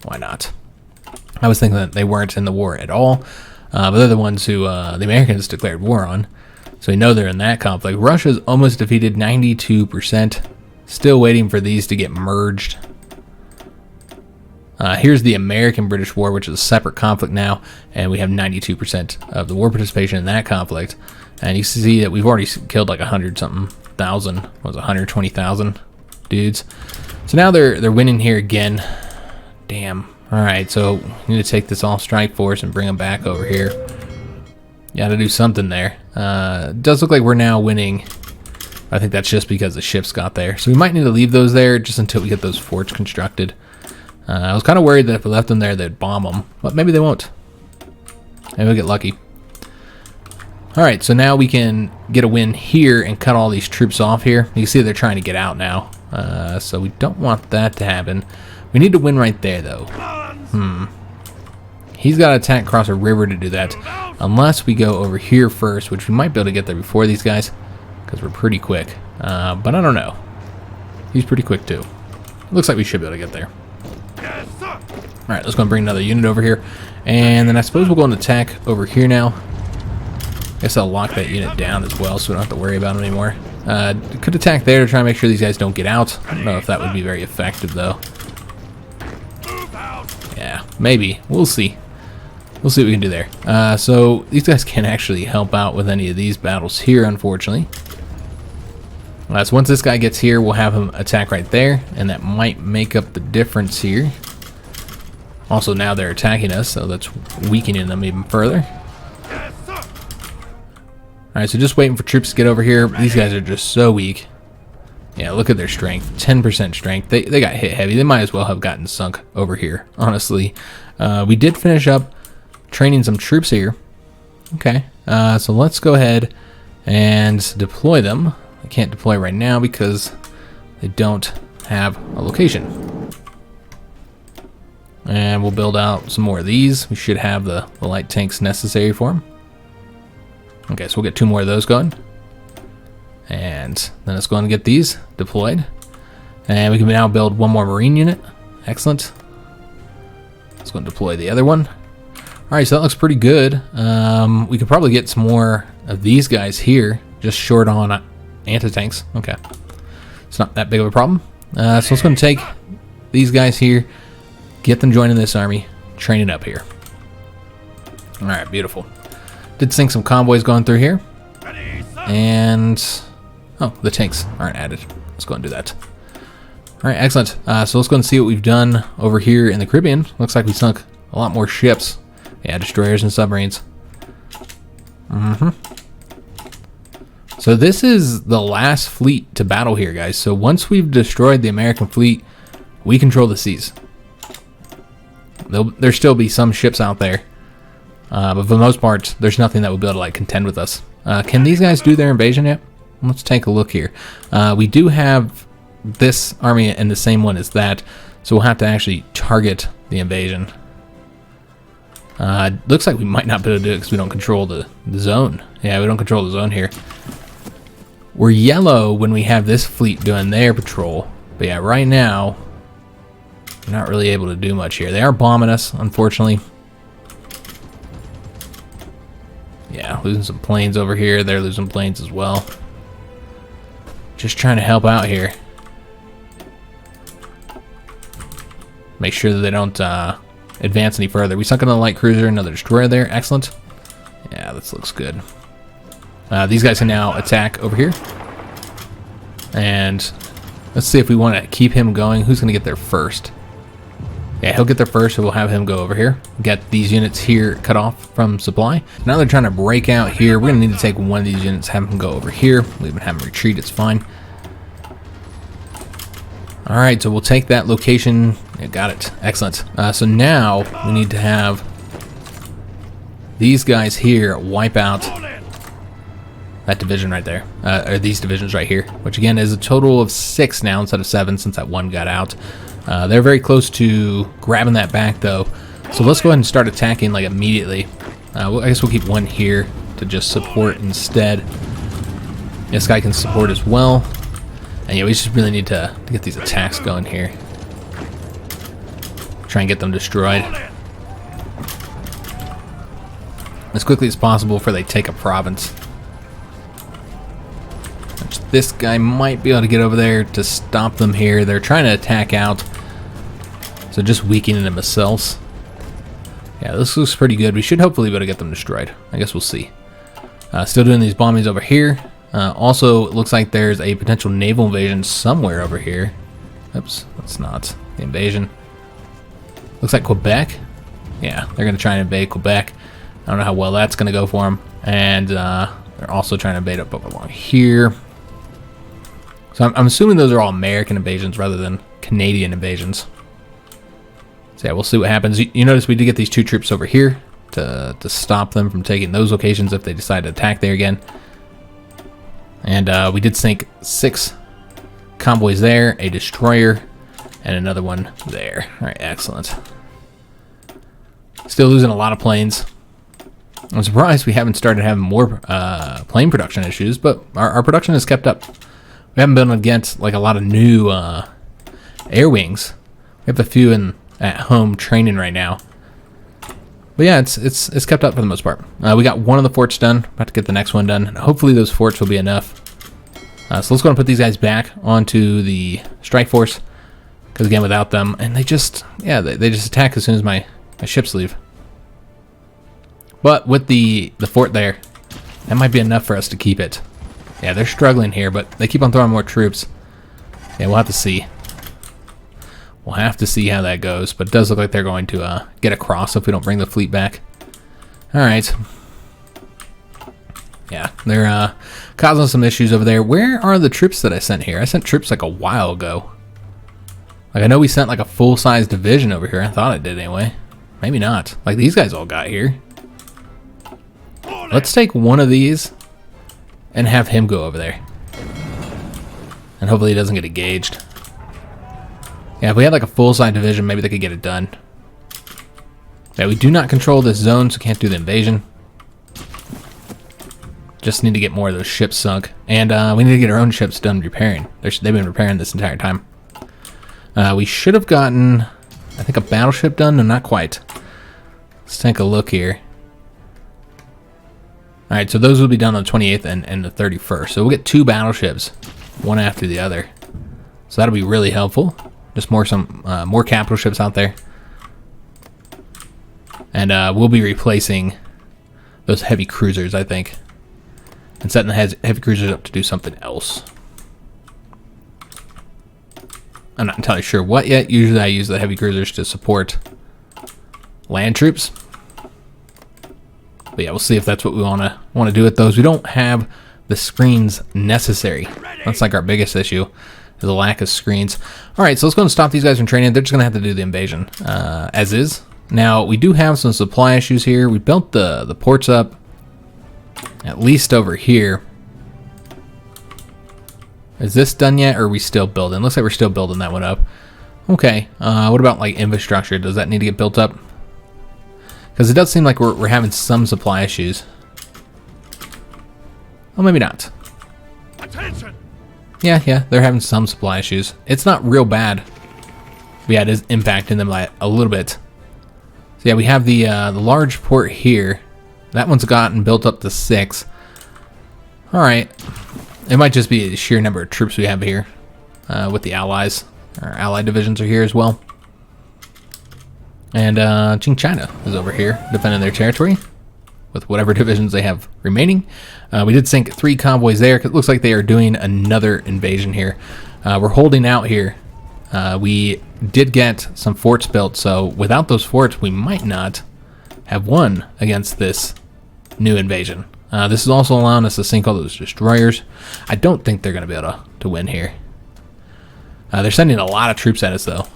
Why not? I was thinking that they weren't in the war at all, but they're the ones who the Americans declared war on, so we know they're in that conflict. Russia's almost defeated, 92%. Still waiting for these to get merged. Here's the American-British War, which is a separate conflict now, and we have 92% of the war participation in that conflict. And you see that we've already killed like 100-something thousand. What was it, 120,000 dudes? So now they're winning here again. Damn. All right, so we need to take this off strike force and bring them back over here. You got to do something there. It does look like we're now winning. I think that's just because the ships got there. So we might need to leave those there just until we get those forts constructed. I was kind of worried that if we left them there, they'd bomb them. But maybe they won't. Maybe we'll get lucky. Alright, so now we can get a win here and cut all these troops off here. You can see they're trying to get out now. So we don't want that to happen. We need to win right there, though. He's got to attack across a river to do that. Unless we go over here first, which we might be able to get there before these guys. Because we're pretty quick. But I don't know. He's pretty quick, too. Looks like we should be able to get there. Alright, let's go and bring another unit over here. And then I suppose we'll go and attack over here now. I guess I'll lock that unit down as well so we don't have to worry about them anymore. Could attack there to try and make sure these guys don't get out. I don't know if that would be very effective, though. Yeah, maybe. We'll see. We'll see what we can do there. So these guys can't actually help out with any of these battles here, unfortunately. So once this guy gets here, we'll have him attack right there, and that might make up the difference here. Also, now they're attacking us, so that's weakening them even further. Alright, so just waiting for troops to get over here. These guys are just so weak. Yeah, look at their strength. 10% strength. They got hit heavy. They might as well have gotten sunk over here, honestly. We did finish up training some troops here. Okay, so let's go ahead and deploy them. I can't deploy right now because they don't have a location. And we'll build out some more of these. We should have the light tanks necessary for them. Okay, so we'll get 2 more of those going. And then let's go and get these deployed. And we can now build 1 more marine unit. Excellent. Let's go and deploy the other one. Alright, so that looks pretty good. We could probably get some more of these guys here. Just short on anti-tanks. Okay. It's not that big of a problem. So let's go and take these guys here. Get them joining this army. Train it up here. Alright, beautiful. Did sink some convoys going through here. And oh, the tanks aren't added. Let's go and do that. Alright, excellent. So let's go and see what we've done over here in the Caribbean. Looks like we sunk a lot more ships. Yeah, destroyers and submarines. So this is the last fleet to battle here, guys. So once we've destroyed the American fleet, we control the seas. There'll still be some ships out there. But for the most part, there's nothing that will be able to like contend with us. Can these guys do their invasion yet? Let's take a look here. We do have this army and the same one as that, so we'll have to actually target the invasion. Looks like we might not be able to do it because we don't control the zone. Yeah, we don't control the zone here. We're yellow when we have this fleet doing their patrol. But yeah, right now, we're not really able to do much here. They are bombing us, unfortunately. Yeah, losing some planes over here. They're losing planes as well. Just trying to help out here. Make sure that they don't advance any further. We sunk in the light cruiser, another destroyer there. Excellent. Yeah, this looks good. These guys can now attack over here. And let's see if we want to keep him going. Who's going to get there first? Yeah, he'll get there first, so we'll have him go over here. Get these units here cut off from supply. Now they're trying to break out here. We're going to need to take one of these units, have them go over here. Leave them, have them retreat. It's fine. Alright, so we'll take that location. Yeah, got it. Excellent. So now we need to have these guys here wipe out that division right there. Or these divisions right here. Which again is a total of 6 now instead of 7 since that one got out. They're very close to grabbing that back though. So let's go ahead and start attacking like immediately. I guess we'll keep one here to just support instead. This guy can support as well. And yeah, we just really need to get these attacks going here. Try and get them destroyed as quickly as possible before they take a province. Which this guy might be able to get over there to stop them here. They're trying to attack out, so just weakening them themselves. Yeah, this looks pretty good. We should hopefully be able to get them destroyed. I guess we'll see. Still doing these bombings over here. Also, it looks like there's a potential naval invasion somewhere over here. Oops, that's not the invasion. Looks like Quebec. Yeah, they're going to try and invade Quebec. I don't know how well that's going to go for them. And They're also trying to invade up along here. So I'm assuming those are all American invasions rather than Canadian invasions. So yeah, we'll see what happens. You notice we did get these 2 troops over here to stop them from taking those locations if they decide to attack there again. And we did sink 6 convoys there, a destroyer, and another one there. All right, excellent. Still losing a lot of planes. I'm surprised we haven't started having more plane production issues, but our production has kept up. We haven't been able to get like a lot of new air wings. We have a few at home training right now. But yeah, it's kept up for the most part. We got one of the forts done. About to get the next one done. And hopefully those forts will be enough. So let's go and put these guys back onto the strike force. Because again, without them, and they just attack as soon as my ships leave. But with the fort there, that might be enough for us to keep it. Yeah, they're struggling here, but they keep on throwing more troops. Yeah, we'll have to see. We'll have to see how that goes, but it does look like they're going to get across if we don't bring the fleet back. All right. Yeah, they're causing some issues over there. Where are the troops that I sent here? I sent troops like a while ago. Like, I know we sent like a full-size division over here. I thought I did anyway. Maybe not. Like, these guys all got here. Let's take one of these and have him go over there. And hopefully he doesn't get engaged. Yeah, if we had like a full-size division, maybe they could get it done. Yeah, we do not control this zone, so can't do the invasion. Just need to get more of those ships sunk. And we need to get our own ships done repairing. They've been repairing this entire time. We should have gotten, I think, a battleship done. No, not quite. Let's take a look here. Alright, so those will be done on the 28th and the 31st. So we'll get 2 battleships, one after the other. So that'll be really helpful. Just more capital ships out there. And we'll be replacing those heavy cruisers, I think. And setting the heavy cruisers up to do something else. I'm not entirely sure what yet. Usually I use the heavy cruisers to support land troops. But yeah, we'll see if that's what we want to do with those. We don't have the screens necessary. That's like our biggest issue, is the lack of screens. All right, so let's go and stop these guys from training. They're just going to have to do the invasion as is. Now, we do have some supply issues here. We built the ports up, at least over here. Is this done yet, or are we still building? Looks like we're still building that one up. Okay, what about like infrastructure? Does that need to get built up? Because it does seem like we're having some supply issues. Well, maybe not. Attention! Yeah, they're having some supply issues. It's not real bad. But yeah, it is impacting them by a little bit. So yeah, we have the large port here. That one's gotten built up to 6. All right. It might just be the sheer number of troops we have here with the allies. Our allied divisions are here as well. And Qing China is over here defending their territory with whatever divisions they have remaining. We did sink 3 convoys there because it looks like they are doing another invasion here. We're holding out here. We did get some forts built, so without those forts, we might not have won against this new invasion. This is also allowing us to sink all those destroyers. I don't think they're going to be able to win here. They're sending a lot of troops at us, though.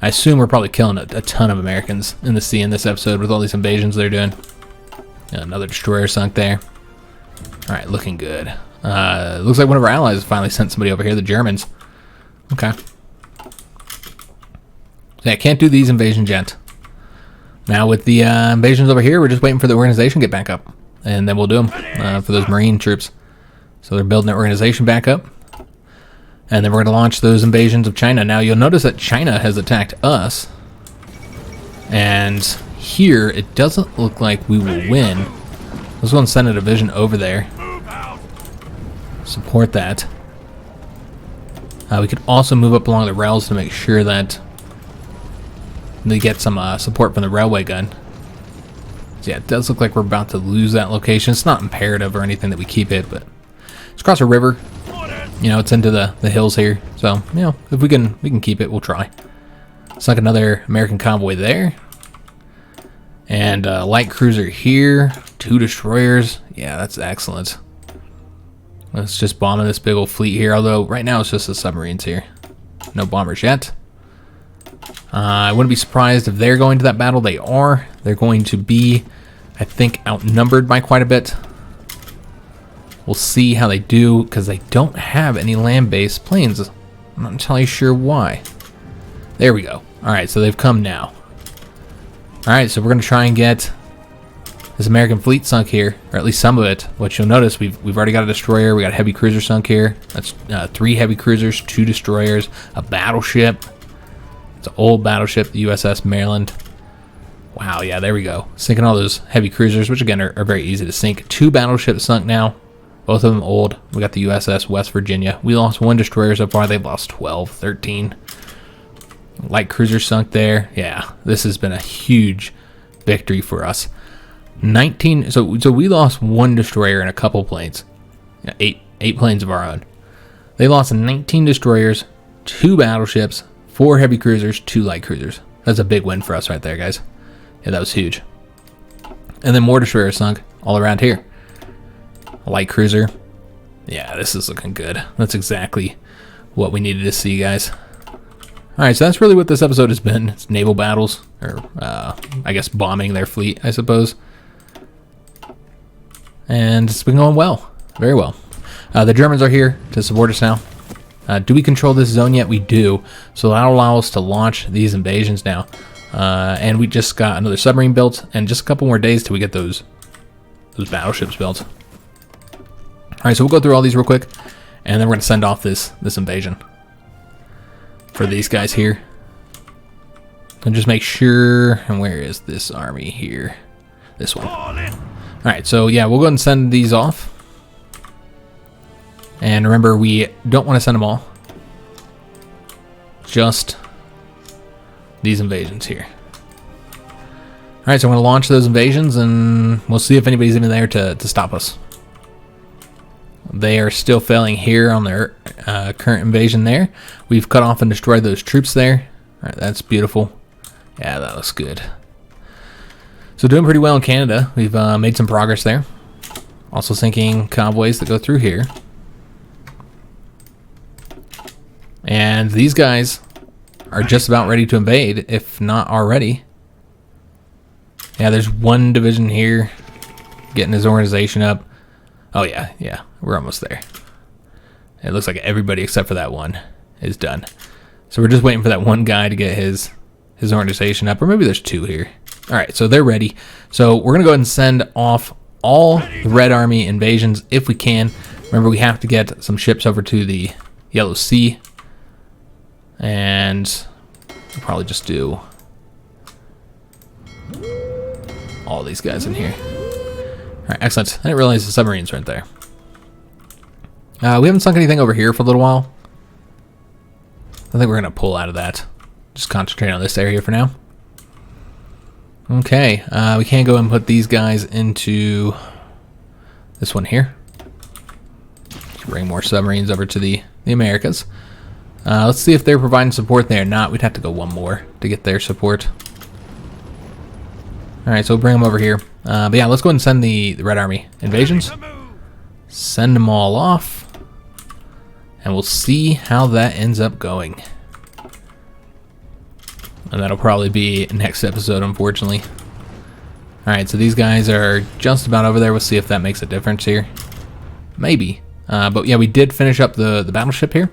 I assume we're probably killing a ton of Americans in the sea in this episode with all these invasions they're doing. Another destroyer sunk there. All right, looking good. Looks like one of our allies finally sent somebody over here, the Germans. Okay. Yeah, can't do these invasions yet. Now with the invasions over here, we're just waiting for the organization to get back up. And then we'll do them for those Marine troops. So they're building their organization back up. And then we're going to launch those invasions of China. Now you'll notice that China has attacked us. And here, it doesn't look like we will win. Let's go and send a division over there. Support that. We could also move up along the rails to make sure that they get some support from the railway gun. So yeah, it does look like we're about to lose that location. It's not imperative or anything that we keep it, but it's across a river. You know, it's into the hills here. So, you know, if we can keep it, we'll try. It's like another American convoy there. And light cruiser here. 2 destroyers. Yeah, that's excellent. Let's just bomb this big old fleet here, although right now it's just the submarines here. No bombers yet. I wouldn't be surprised if they're going to that battle. They are. They're going to be, I think, outnumbered by quite a bit. We'll see how they do, because they don't have any land-based planes. I'm not entirely sure why. There we go. Alright, so they've come now. Alright, so we're going to try and get this American fleet sunk here, or at least some of it. What you'll notice, we've already got a destroyer, we got a heavy cruiser sunk here. That's 3 heavy cruisers, 2 destroyers, a battleship. It's an old battleship, the USS Maryland. Wow, yeah, there we go. Sinking all those heavy cruisers, which again are very easy to sink. 2 battleships sunk now, both of them old. We got the USS West Virginia. We lost 1 destroyer so far. They've lost 12, 13. Light cruiser sunk there. Yeah, this has been a huge victory for us. 19. So we lost 1 destroyer and a couple planes. 8 planes of our own. They lost 19 destroyers, 2 battleships, 4 heavy cruisers, 2 light cruisers. That's a big win for us right there, guys. Yeah, that was huge. And then more destroyers sunk all around here. A light cruiser. Yeah, this is looking good. That's exactly what we needed to see, guys. Alright, so that's really what this episode has been. It's naval battles, or I guess bombing their fleet, I suppose. And it's been going well. Very well. The Germans are here to support us now. Do we control this zone yet? We do. So that'll allow us to launch these invasions now. And we just got another submarine built, and just a couple more days till we get those battleships built. Alright, so we'll go through all these real quick, and then we're going to send off this invasion for these guys here. And just make sure, and where is this army here? This one. Alright, so yeah, we'll go ahead and send these off. And remember, we don't want to send them all. Just these invasions here. Alright, so I'm going to launch those invasions, and we'll see if anybody's even there to stop us. They are still failing here on their current invasion there. We've cut off and destroyed those troops there. Alright, that's beautiful. Yeah, that looks good. So doing pretty well in Canada. We've made some progress there. Also sinking convoys that go through here. And these guys are just about ready to invade, if not already. Yeah, there's 1 division here getting his organization up. Oh yeah, we're almost there. It looks like everybody except for that one is done. So we're just waiting for that 1 guy to get his organization up, or maybe there's 2 here. All right, so they're ready. So we're gonna go ahead and send off all the Red Army invasions if we can. Remember, we have to get some ships over to the Yellow Sea, and we'll probably just do all these guys in here. All right, excellent. I didn't realize the submarines weren't there. We haven't sunk anything over here for a little while. I think we're gonna pull out of that. Just concentrate on this area for now. Okay, we can go and put these guys into this one here. Let's bring more submarines over to the Americas. Let's see if they're providing support there or not. We'd have to go 1 more to get their support. Alright, so we'll bring them over here. But yeah, let's go ahead and send the Red Army invasions. Send them all off. And we'll see how that ends up going. And that'll probably be next episode, unfortunately. Alright, so these guys are just about over there. We'll see if that makes a difference here. Maybe. But yeah, we did finish up the battleship here.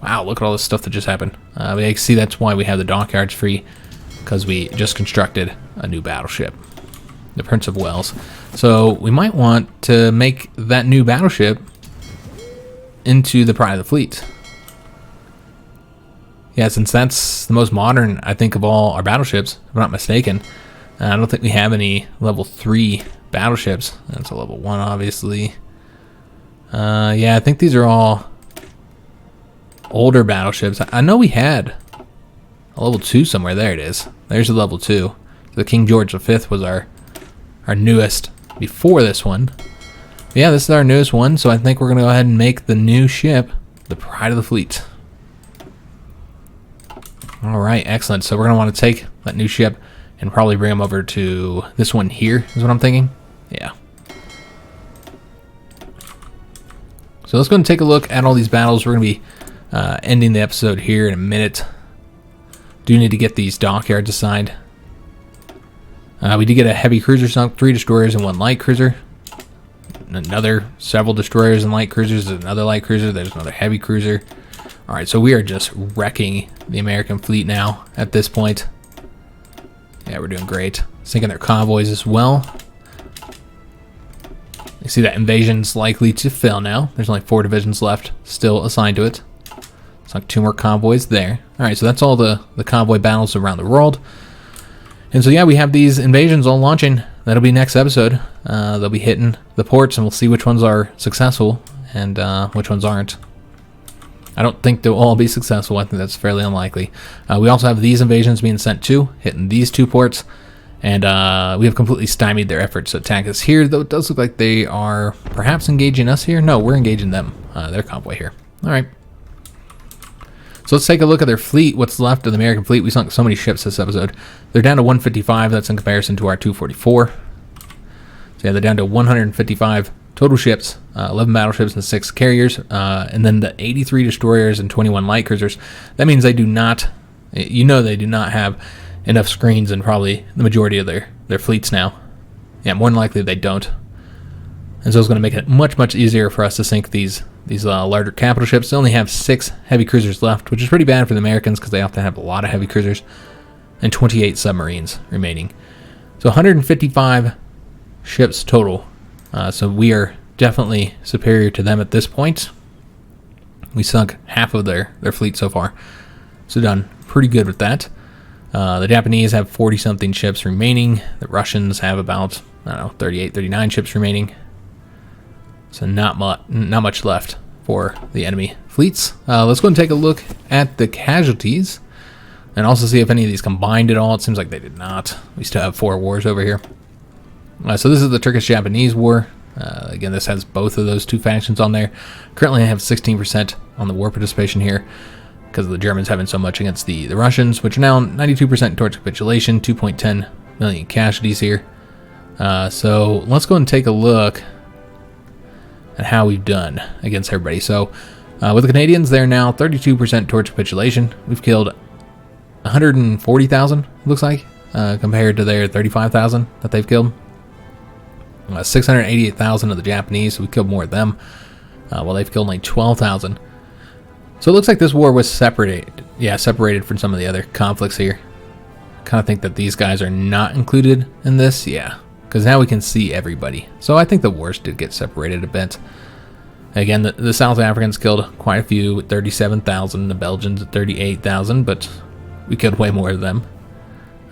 Wow, look at all this stuff that just happened. You can see that's why we have the dockyards free, because we just constructed a new battleship, the Prince of Wales. So we might want to make that new battleship into the Pride of the Fleet. Yeah, since that's the most modern, I think, of all our battleships, if I'm not mistaken. I don't think we have any level 3 battleships. That's a level 1, obviously. Yeah, I think these are all older battleships. I know we had a level 2 somewhere. There it is. There's a level 2. The King George V was our newest before this one. But yeah, this is our newest one, so I think we're going to go ahead and make the new ship the Pride of the Fleet. Alright, excellent. So we're going to want to take that new ship and probably bring them over to this one here, is what I'm thinking. Yeah, So let's go and take a look at all these battles. We're going to be ending the episode here in a minute. Do need to get these dockyards assigned. We did get a heavy cruiser sunk, 3 destroyers and 1 light cruiser. Another several destroyers and light cruisers. There's another light cruiser. There's another heavy cruiser. All right, so we are just wrecking the American fleet now at this point. Yeah, we're doing great. Sinking their convoys as well. You see that invasion's likely to fail now. There's only 4 divisions left still assigned to it. Sunk 2 more convoys there. All right, so that's all the convoy battles around the world. And so yeah, we have these invasions all launching. That'll be next episode. They'll be hitting the ports, and we'll see which ones are successful and which ones aren't. I don't think they'll all be successful. I think that's fairly unlikely. We also have these invasions being sent to, hitting these 2 ports, and we have completely stymied their efforts to attack us here, though it does look like they are perhaps engaging us here. No, we're engaging them, their convoy here. All right. So let's take a look at their fleet, what's left of the American fleet. We sunk so many ships this episode. They're down to 155. That's in comparison to our 244. So yeah, they're down to 155 total ships, 11 battleships and 6 carriers, and then the 83 destroyers and 21 light cruisers. That means they do not, they do not have enough screens in probably the majority of their fleets now. Yeah, more than likely they don't. And so it's going to make it much, much easier for us to sink these larger capital ships. They only have 6 heavy cruisers left, which is pretty bad for the Americans because they often have a lot of heavy cruisers, and 28 submarines remaining. So 155 ships total. So we are definitely superior to them at this point. We sunk half of their fleet so far. So done pretty good with that. The Japanese have 40-something ships remaining. The Russians have about, 38, 39 ships remaining. So not much left for the enemy fleets. Let's go and take a look at the casualties and also see if any of these combined at all. It seems like they did not. We still have 4 wars over here. So this is the Turkish Japanese War. Again, this has both of those 2 factions on there. Currently I have 16% on the war participation here because of the Germans having so much against the Russians, which are now 92% towards capitulation, 2.10 million casualties here. So let's go and take a look at how we've done against everybody. So with the Canadians, they're now 32% towards capitulation. We've killed 140,000, looks like, compared to their 35,000 that they've killed. 688,000 of the Japanese, so we killed more of them, while they've killed only 12,000. So it looks like this war was separated from some of the other conflicts here. Kind of think that these guys are not included in this, yeah. Because now we can see everybody. So I think the wars did get separated a bit. Again, the South Africans killed quite a few, 37,000. The Belgians at 38,000, but we killed way more of them.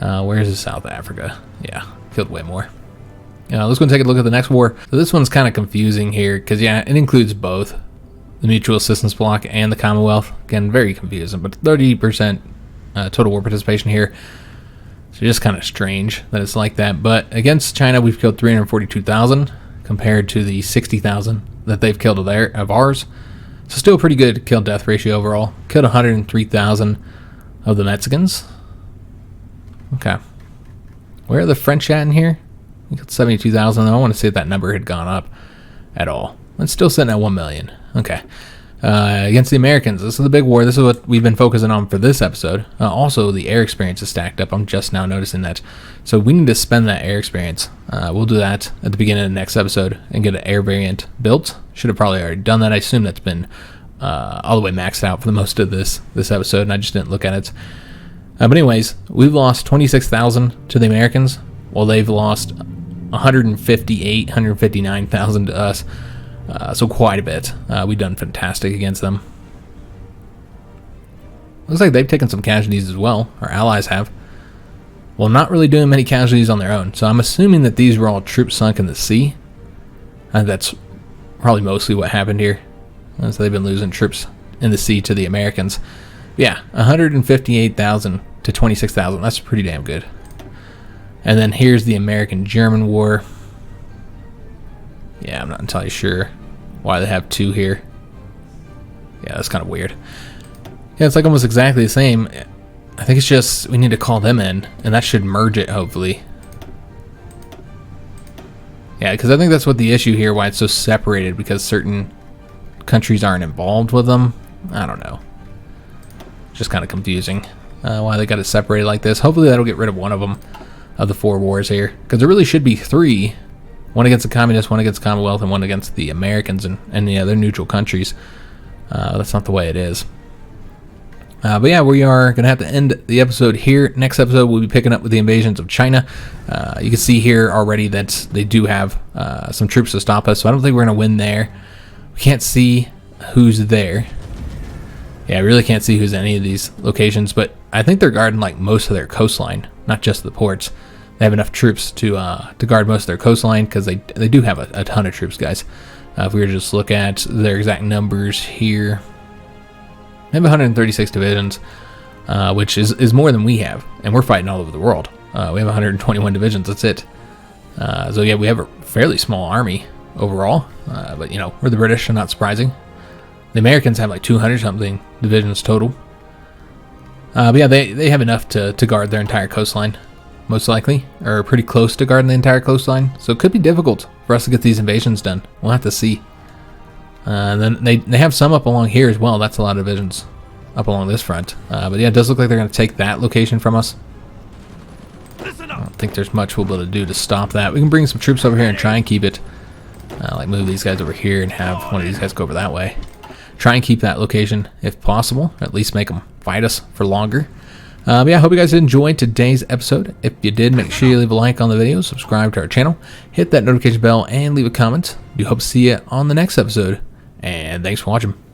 Where's the South Africa? Yeah, killed way more. Let's go and take a look at the next war. So this one's kind of confusing here, because yeah, it includes both the Mutual Assistance Bloc and the Commonwealth. Again, very confusing, but 30% total war participation here. So just kind of strange that it's like that. But against China, we've killed 342,000 compared to the 60,000 that they've killed of ours. So still a pretty good kill-death ratio overall. Killed 103,000 of the Mexicans. Okay. Where are the French at in here? We killed 72,000. I want to see if that number had gone up at all. It's still sitting at 1 million. Okay. Against the Americans, this is the big war. This is what we've been focusing on for this episode. Also, the air experience is stacked up. I'm just now noticing that. So we need to spend that air experience. We'll do that at the beginning of the next episode and get an air variant built. Should have probably already done that. I assume that's been all the way maxed out for the most of this episode, and I just didn't look at it. But anyways, we've lost 26,000 to the Americans, while they've lost 159,000 to us. So quite a bit. We've done fantastic against them. Looks like they've taken some casualties as well. Our allies have. Well, not really doing many casualties on their own. So I'm assuming that these were all troops sunk in the sea. That's probably mostly what happened here. So they've been losing troops in the sea to the Americans. Yeah, 158,000 to 26,000. That's pretty damn good. And then here's the American-German War. Yeah, I'm not entirely sure why they have 2 here. Yeah, that's kind of weird. Yeah, it's like almost exactly the same. I think it's just we need to call them in, and that should merge it, hopefully. Yeah, because I think that's what the issue here, why it's so separated, because certain countries aren't involved with them. I don't know. Just kind of confusing why they got it separated like this. Hopefully that'll get rid of one of them, of the 4 wars here, because there really should be 3. One against the communists, one against the Commonwealth, and one against the Americans and the other neutral countries. That's not the way it is. But yeah, we are going to have to end the episode here. Next episode, we'll be picking up with the invasions of China. You can see here already that they do have some troops to stop us, so I don't think we're going to win there. We can't see who's there. Yeah, I really can't see who's in any of these locations, but I think they're guarding like most of their coastline, not just the ports. They have enough troops to guard most of their coastline, because they do have a ton of troops, guys. If we were to just look at their exact numbers here, they have 136 divisions, which is more than we have, and we're fighting all over the world. We have 121 divisions, that's it. So yeah, we have a fairly small army overall, but you know, we're the British, so not surprising. The Americans have like 200-something divisions total. But yeah, they have enough to guard their entire coastline, most likely, or pretty close to guarding the entire coastline. So it could be difficult for us to get these invasions done. We'll have to see. Then they have some up along here as well. That's a lot of divisions up along this front. But yeah, it does look like they're going to take that location from us. I don't think there's much we'll be able to do to stop that. We can bring some troops over here and try and keep it. Like move these guys over here and have one of these guys go over that way. Try and keep that location if possible. At least make them fight us for longer. But yeah, I hope you guys enjoyed today's episode. If you did, make sure you leave a like on the video, subscribe to our channel, hit that notification bell, and leave a comment. Do hope to see you on the next episode. And thanks for watching.